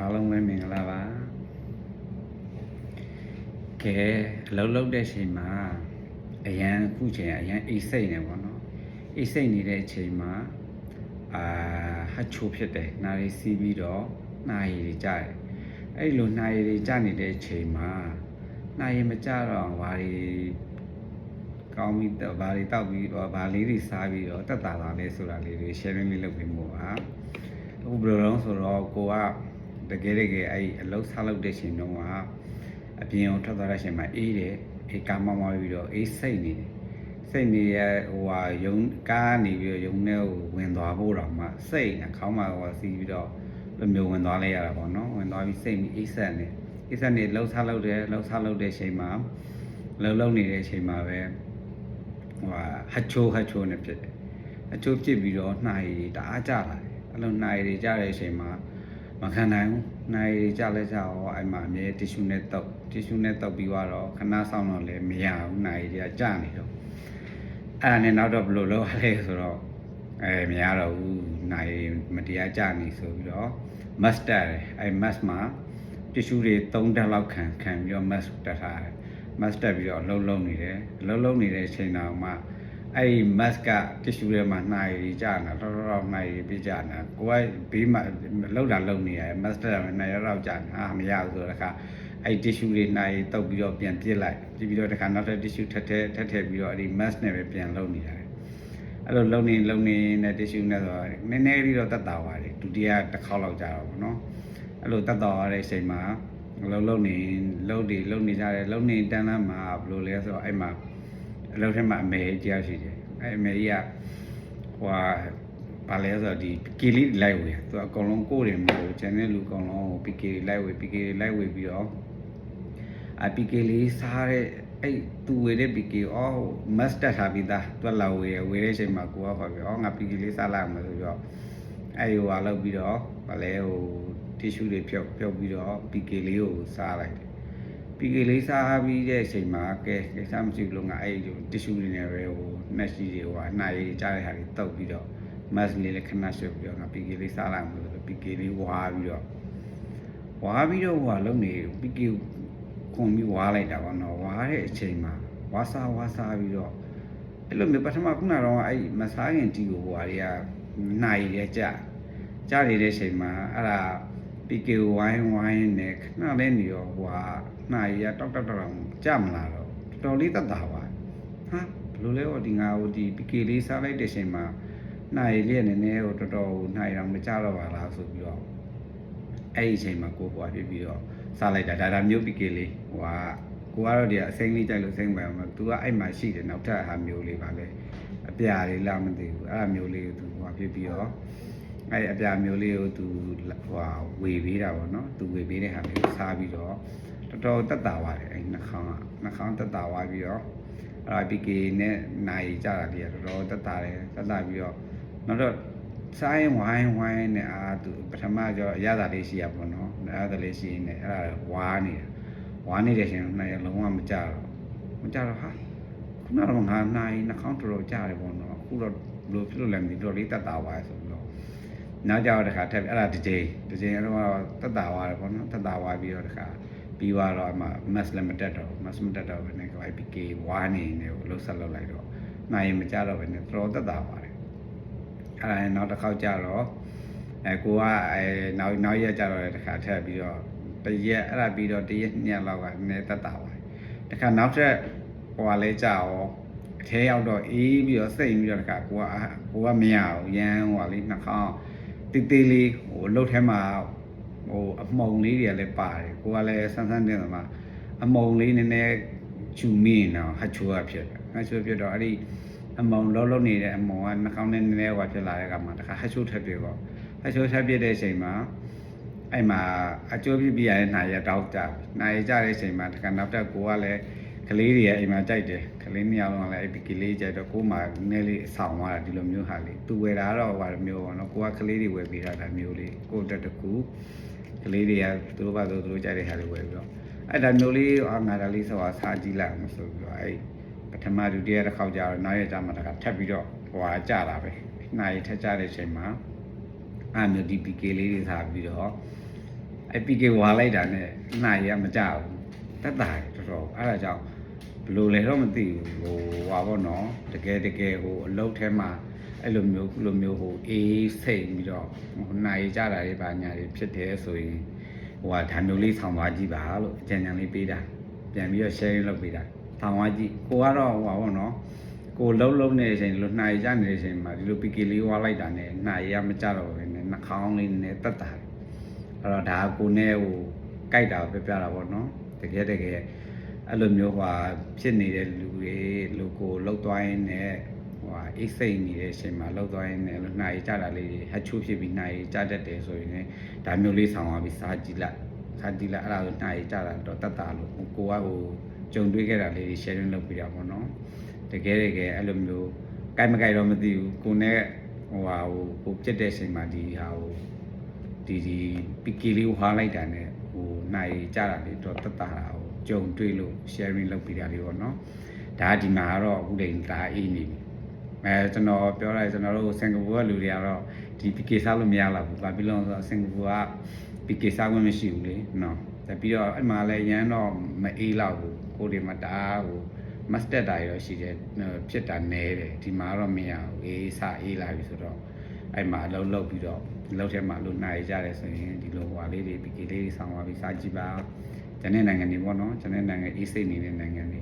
အားလုံးပဲမင်္ဂလာပါကဲအလုပ်လုပ်တဲ့အချိန်မှာအရန်အခုချိန်အရန်အိတ်စိတ်နေပေါ့နော်အိတ်စိတ်နေတဲ့အချိန်မှာဟတ်ချိုးဖြစ်တယ်နာရီစီးပြီးတော့နှာရည်တွေကျတယ်အဲ့လိုနှာရည်တွေကျနေတဲ့အချိန်မှာနှာရည်မကျတော့ဘာတွေကောင်းပြီးတော့ဘာတွေတောက်ပြီးတော့ဘာလေးတွေစားပြီးတော့တက်တာလာလဲဆိုတာလေးတွေ sharing လေးလုပ်ပေးမို့ပါအခုဘယ်လိုလဲဆိုတော့ကိုကတကယ်အဲ့အလုပ်စားလုပ်တဲ့ချိန်တုန်းကအပြင်ကိုထွက်သွားတဲ့ချိန်မှာအေးတယ်အေးကားမောင်းပြီးတော့အေးစိတ်နေတယ်စိတ်နေရရုံကားနေပြီးတော့ရုံထဲကိုဝင်သွားဖို့တော့မှစိတ်နဲ့ခေါင်းမှာစီးပြီးတော့လိုမျိုးဝင်သွားလိုက်ရတာပေါ့နော်ဝင်သွားပြီးစိတ်ပြီးအေးဆက်နေလှုပ်စားလုပ်တဲ့ချိန်မှာလှုပ်နေတဲ့ချိန်မှာပဲဟတ်ချိုးနဲ့ဖြစ်တယ်အချိုးဖြစ်ပြီးတော့နှာရည်တအားကျလာတယ်အဲ့လိုနှာရည်ကျတဲ့အချိန်မှာမခံနိုင်ဘူးနှာရည်ကျလဲကျတော့အဲ့မှာအမြဲတီရှူနဲ့တောက်ပြီးတော့ခဏဆောင်တော့လည်းမရဘူးနှာရည်ကျနေတော့အဲ့ဒါနဲ့နောက်တော့ဘယ်လိုလုပ်ရလဲဆိုတော့မရတော့ဘူးနှာရည်မတရားကျနေဆိုပြီးတော့ mask တက်တယ်အဲ့ mask မှာတီရှူတွေ3တက်လောက်ခံပြီးတော့ mask တက်ထားတယ် mask တက်ပြီးတော့လှုပ်နေတယ်တဲ့အချိန်တောင်မှအဲ့ဒီ mask ကတီရှူထဲမှာနှာရည်ကျနေတာတော်နှာရည်ပြကျနေတာကိုကဘေးမှာလှုပ်နေရတယ် mask တက်တာနှာရည်တော့ကျနေတာမရဘူးဆိုတော့တခါအဲ့တီရှူတွေနှာရည်တုပ်ပြီးတော့ပြန်ပြစ်လိုက်ပြီးတော့တခါနောက်ထပ်တီရှူထပ်ထည့်ပြီးတော့အဲ့ဒီ mask နဲ့ပဲပြန်လှုပ်နေရတယ်အဲ့လိုလှုပ်နေတီရှူနဲ့ဆိုတော့နည်းနည်းလေးတော့တက်တာပါတယ်ဒုတိယတစ်ခေါက်လောက်ကြာတော့ဗောနော်အဲ့လိုတက်တာရတဲ့အချိန်မှာလှုပ်နေကြတယ်လှုပ်နေတန်းလမ်းမှာဘယ်လိုလဲဆိုတော့အဲ့မှာအလုပ်ထဲမှာအမေကြီးရှိတယ်အဲ့အမေကြီးကဘာလဲဆိုတော့ဒီ PK လေးလိုက်ဝေသူအကုန်လုံးကိုယ်တယ်မဟုတ်ကျန်တဲ့လူအကုန်လုံး PK လိုက်ဝေပြီးတော့PK လေးစားတဲ့အဲ့သူဝေတဲ့ PK must တက်ထားပြီးသားသူလာဝေတဲ့အချိန်မှာကိုကဟောပြီးငါ PK လေးစားလိုက်မှာဆိုပြီးတော့အဲ့လောက်ပြီးတော့ဘာလဲတီရှူတွေဖြုတ်ပြီးတော့ PK လေးကိုစားလိုက်တယ် PK လေးစားပြီးတဲ့အချိန်မှာကဲစားမရှိဘူးလို့ငါအဲ့တီရှူတွေနဲ့ပဲနှက်ရှိတွေအနှာရည်ကြားတဲ့ဟာတွေတုပ်ပြီးတော့ mask လေးလည်းခဏရှုပ်ပြီးတော့ငါ PK လေးစားလိုက်မှာဆိုတော့ PK လေးဝါပြီးတော့လုံးနေ PK ခွန်ပြီးဝါလိုက်တာပေါ့နော်ဝါတဲ့အချိန်မှာဝါစားပြီးတော့အဲ့လိုမျိုးပထမခုနကတော့အဲ့မစားခင်တီကိုတွေကနှာရည်ရဲ့ကြနေတဲ့အချိန်မှာအဲ့ဒါ PK ဝိုင်းနဲ့ခဏလေးနေတော့နှာရည်တောက်ကြမလာတော့တော်တော်လေးတက်တာပါဟာဘယ်လိုလဲဒီငါဒီ PK လေးစားလိုက်တဲ့အချိန်မှာနှာရည်လေးနည်းနည်းတော်တော်နှာရည်တော့မကြတော့ပါလားဆိုပြီးတော့အဲ့ဒီအချိန်မှာကိုပြပြီးတော့စားလိုက်တာဒါမျိုး PK လေးကိုကတော့ဒီအစိမ့်လေးကြိုက်လို့စိမ့်ပါမှာ तू ကအဲ့မှာရှိတယ်နောက်ထပ်ဟာမျိုးလေးပါလေအပြာလေးလားမသိဘူးအဲ့ဒါမျိုးလေးကို तू ဖြစ်ပြီးတော့အဲ့အပြာမျိုးလေးကို तू ဝေပေးတာပေါ့နော် तू ဝေပေးတဲ့ဟာမျိုးစားပြီးတော့တော်တော်တက်တာပါတယ်အဲ့နှာခေါင်းတက်တာသွားပြီးတော့အဲ့ PK နဲ့နိုင်ကြတာဒီတော်တော်တက်တာပြီးတော့နောက်တော့စားရင်ဝိုင်းနဲ့သူပထမကျတော့အရသာလေးရှိရပေါ့နော်အရသာလေးရှိနေအဲ့ဒါဝါနေတဲ့ရှင်နိုင်လုံးဝမကြတော့ဟာခုနကတော့ငါနိုင်နှာခေါင်းတော်တော်ကြတယ်ပေါ့နော်အခုတော့ဘလို့ဖြစ်လို့လဲမသိတော့လေးတက်တာပါဆိုပြီးတော့နောက်ကြတော့တခါထပ်အဲ့ဒါတစ်ချိန်အဲ့တော့တက်တာပါတယ်ပေါ့နော်တက်တာပါပြီးတော့တခါပြီးတော့အမှ mask လည်းမတက်တော့ဘယ်နဲ့ကို PK ဝါနေနေကိုလှုပ်ဆက်လုပ်လိုက်တော့နိုင်မကြတော့ဘယ်နဲ့တော်တက်တာပါတယ်အဲ့နောက်တစ်ခေါက်ကြတော့ကိုကနောက်ရက်ကြတော့တခါထပ်ပြီးတော့တရက်အဲ့ဒါပြီးတော့တရက်2လောက်ကနည်းတက်တာပါတခါနောက်ထပ်လဲကြရောအထဲရောက်တော့အေးပြီးတော့စိတ်ပြီးတော့တခါကိုကမရဘူးရမ်းလေးနှာခေါင်းတေးလေးလှုပ်ထဲမှာအမှုံလေးတွေကလည်းပါတယ်ကိုကလည်းဆန်းတင်တယ်မှာအမှုံလေးနည်းနည်းချူမိနေတော့ဟတ်ချိုးဖြစ်တော့အဲ့ဒီအမောင်လုံးနေတဲ့အမောင်ကနှာခေါင်းနဲ့နည်းနည်းဖြစ်လာတဲ့အခါမှာတခါဟတ်ချိုးထပ်ပြတော့ဟတ်ချိုးထပ်ပြတဲ့အချိန်မှာအဲ့မှာအကျိုးပြရတဲ့နှာရတောက်ကြနှာရကြတဲ့အချိန်မှာတခါနောက်တက်ကိုကလည်းကလေးတွေအိမ်မှာကြိုက်တယ်ကလေးနှစ်ယောက်လုံးကလည်းအဲ့ဒီကလေးကြိုက်တော့ကိုမှနည်းနည်းလေးအဆောင်သွားတာဒီလိုမျိုးဟာလေးသူဝယ်တာတော့မျိုးပေါ့နော်ကိုကကလေးတွေဝယ်ပေးတာဒါမျိုးလေးကိုတက်တကူကလေးတွေကသူတို့ဘာသူတို့ကြိုက်တဲ့ဟာလေးဝယ်ပြီးတော့အဲ့ဒါမျိုးလေးငါဒါလေးဆိုစားကြည့်လိုက်အောင်ဆိုပြီးတော့အဲ့ပထမဒုတိယတစ်ခေါက်ကြာတော့နောက်ရကြမှာတခါထပ်ပြီးတော့ကြတာပဲနှာရည်ထက်ကြတဲ့အချိန်မှာမျိုးဒီ PK လေးတွေစားပြီးတော့ အဲ့ PK ဝါလိုက်တာနဲ့နှာရမကြဘူးတက်တာတော်တော်အဲ့ဒါကြောင့်ဘယ်လိုလဲတော့မသိဘူးဟိုဟွာပေါ့နော်တကယ်ဟိုအလုပ်ထဲမှာအဲ့လိုမျိုးဟိုအေးစိတ်ပြီးတော့ဟိုနှာရကြတာတွေပါညာတွေဖြစ်တယ်ဆိုရင်ဟိုဟာဓာမျိုးလေးဆောင်သွားကြည့်ပါလို့အကြံဉာဏ်လေးပေးတာပြန်ပြီးတော့ sharing လုပ်ပေးတာဆောင်သွားကြည့်ကိုကတော့ဟိုပါပေါ့နော်ကိုလုံးနေတဲ့အချိန်လိုနှာရကြနေတဲ့အချိန်မှာဒီလို PK လေးဝါလိုက်တာနဲ့နှာရမကြတော့ဘူးနဲ့နှာခေါင်းလေးနဲ့တက်တာအဲ့တော့ဒါကိုနဲ့ဟိုကြိုက်တာပြပြတာပေါ့နော်တကယ်အဲ့လိုမျိုးဟွာဖြစ်နေတဲ့လူတွေလူကိုလောက်သွားရင်းနဲ့ဟွာအိတ်စိတ်နေတဲ့အချိန်မှာလောက်သွားရင်းနဲ့နှာရည်ကြတာလေးတွေဟတ်ချိုးဖြစ်ပြီးနှာရည်ကြတတ်တယ်ဆိုရင်လည်းဒါမျိုးလေးဆောင်သွားပြီးစားကြည့်လိုက်အဲ့ဒါကိုနှာရည်ကြတာတော့တတ်တာလို့ကိုကဟိုကြုံတွေ့ခဲ့တာလေးတွေ sharing လုပ်ပြတာပေါ့နော်တကယ်အဲ့လိုမျိုးကြိုက်မကြိုက်တော့မသိဘူးကိုနဲ့ဟိုဟာကိုပြစ်တဲ့အချိန်မှာဒီဟာဟိုဒီ PK လေးဝါလိုက်တာနဲ့ဟိုနှာရည်ကြတာလေးတော့တတ်တာဟိုကြုံတွေ့လို့ sharing လုပ်ပြတာလေးပေါ့နော်ဒါဒီမှာတော့အခုတည်းဒါအေးနေပြီကျွန်တော်ပြောလိုက်ကျွန်တော်တို့စင်ကာပူကလူတွေကတော့ဒီ PK စားလို့မရတော့ဘူးဘာဖြစ်လို့လဲဆိုတော့စင်ကာပူက PK စားခွင့်မရှိဘူးလေနော်ဒါပြီးတော့အဲ့မှာလည်းရန်တော့မအေးတော့ဘူးကိုတွေမှာဒါဟို master တာရောရှိတယ်ဖြစ်တာနဲတယ်ဒီမှာတော့မရဘူးအေးလာပြီဆိုတော့အဲ့မှာအလုပ်လုပ်ပြီးတော့လုပ်ထဲမှာလို့နိုင်ကြတယ်ဆိုရင်ဒီလိုဟွာလေးတွေ PK လေးတွေဆောင်သွားပြီးစားကြည့်ပါကျန်တဲ့နိုင်ငံတွေပေါ့နော်ကျန်တဲ့နိုင်ငံအေးစိတ်နေတဲ့နိုင်ငံတွေ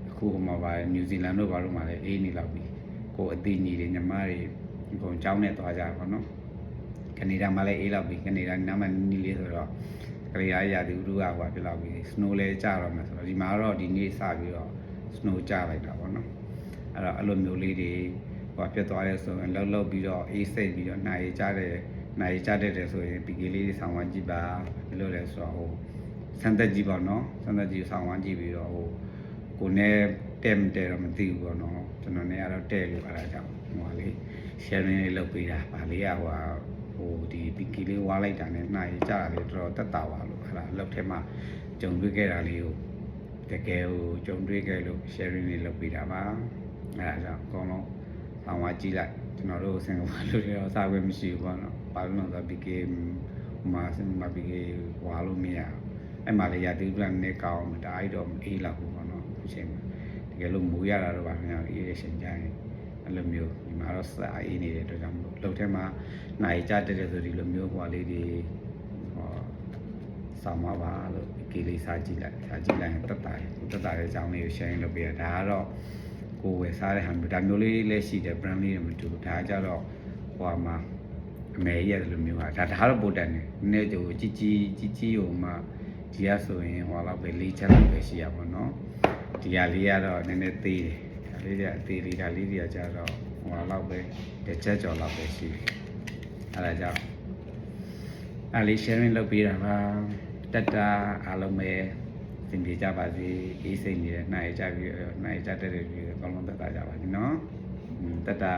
အခုဟိုမှာပါနယူးဇီလန်တို့ဘာလို့မှလည်းအေးနေလောက်ပြီကိုအသေးညီတွေညီမတွေအကုန်ကြောင်းနဲ့သွားကြပါတော့ကနေဒါမှာလည်းအေးလောက်ပြီကနေဒါနားမှာနီးလေးဆိုတော့ကနေဒါရာသီဥတုကဟိုဖြစ်လောက်ပြီ snow လည်းကျတော့မှာဆိုတော့ဒီမှာတော့ဒီနေ့စပြီးတော့ snow ကျလိုက်တာပေါ့နော်အဲ့တော့အဲ့လိုမျိုးလေးတွေဟိုဖြစ်သွားရဲဆိုရင်လောက်ပြီးတော့အေးစိတ်ပြီးတော့နိုင်ကြတဲ့ဆိုရင် PK လေးတွေဆောင်ဝမ်းကြည့်ပါဘယ်လိုလဲဆိုတော့ဟိုစမ်းသက်ကြည့်ပါနော်စမ်းသက်ကြည့်ဆောင်ဝမ်းကြည့်ပြီးတော့ဟိုကိုနဲ့တဲတော့မသိဘူးပေါ့နော်ကျွန်တော်နဲ့ကတော့တဲလို့အားကြောင့်ဟိုလေး sharing လေးလုပ်ပေးတာဗာလေးကဟိုဒီ PK လေးဝါလိုက်တာနဲ့နိုင်ကြတာလေးတော်တက်တာပါလို့အဲ့ဒါအလုပ်ထဲမှာကြုံတွေ့ခဲ့တာလေးကိုတကယ်ဟိုကြုံတွေ့ခဲ့လို့ sharing လေးလုပ်ပေးတာပါအဲ့ဒါကြောင့်အကုန်လုံးဆောင်ဝမ်းကြည့်လိုက်ကျွန်တော်တို့စင်ကာပူလူတွေတော့စားခွင့်မရှိဘူးပေါ့နော်ဘာလို့လဲဆိုတော့ PK မှာစင်ကာပူ PK ဝါလို့မရအဲ့မှာလေရာသီဥတုနဲ့ကောင်းတာအဲ့တော့အေးလောက်ဘူးပေါ့နော်အခုချိန်မှာတကယ်လို့မိုးရတာတော့ဗာများအေးတဲ့ချိန်ကြရင်အဲ့လိုမျိုးဒီမှာတော့စာအေးနေတဲ့အတွက်ကြောင့်မလို့လှုပ်ထဲမှာနိုင်ကြတဲ့ဆိုဒီလိုမျိုးဟွာလေးတွေဟောဆောင်ပါပါလို့ PK လေးစားကြည့်လိုက်ရင်တက်တာတဲ့အကြောင်းလေးကို sharing လုပ်ပေးရတာဒါကတော့ကိုယ်ဝယ်စားတဲ့ဟာမျိုးဒါမျိုးလေးလည်းရှိတယ် brand လေးတွေမတူဘူးဒါကြတော့ဟိုမှာအမေကြီးရတယ်လို့မျိုးဟာဒါတော့ပိုတန်တယ်နည်းကြိုကြီးဟိုမှာဒီကဆိုရင်ဟိုလောက်ပဲ၄ချက်လောက်ပဲရှိရပါတော့ဒီဟာလေးကတော့နည်းနည်းသေးတယ်ဒါလေးတွေအသေးလေးဒါလေးတွေကကြတော့ဟိုလောက်ပဲတစ်ချက်ကျော်လောက်ပဲရှိတယ်အဲ့ဒါကြောင့်အဲ့လေး sharing လုပ်ပေးတာပါတက်တာအားလုံးပဲသင်ပြကြပါစေအေးစိတ်နေတဲ့နိုင်ကြတဲ့လူတွေအကုန်လုံးတက်တာကြပါစေနော်တက်တာ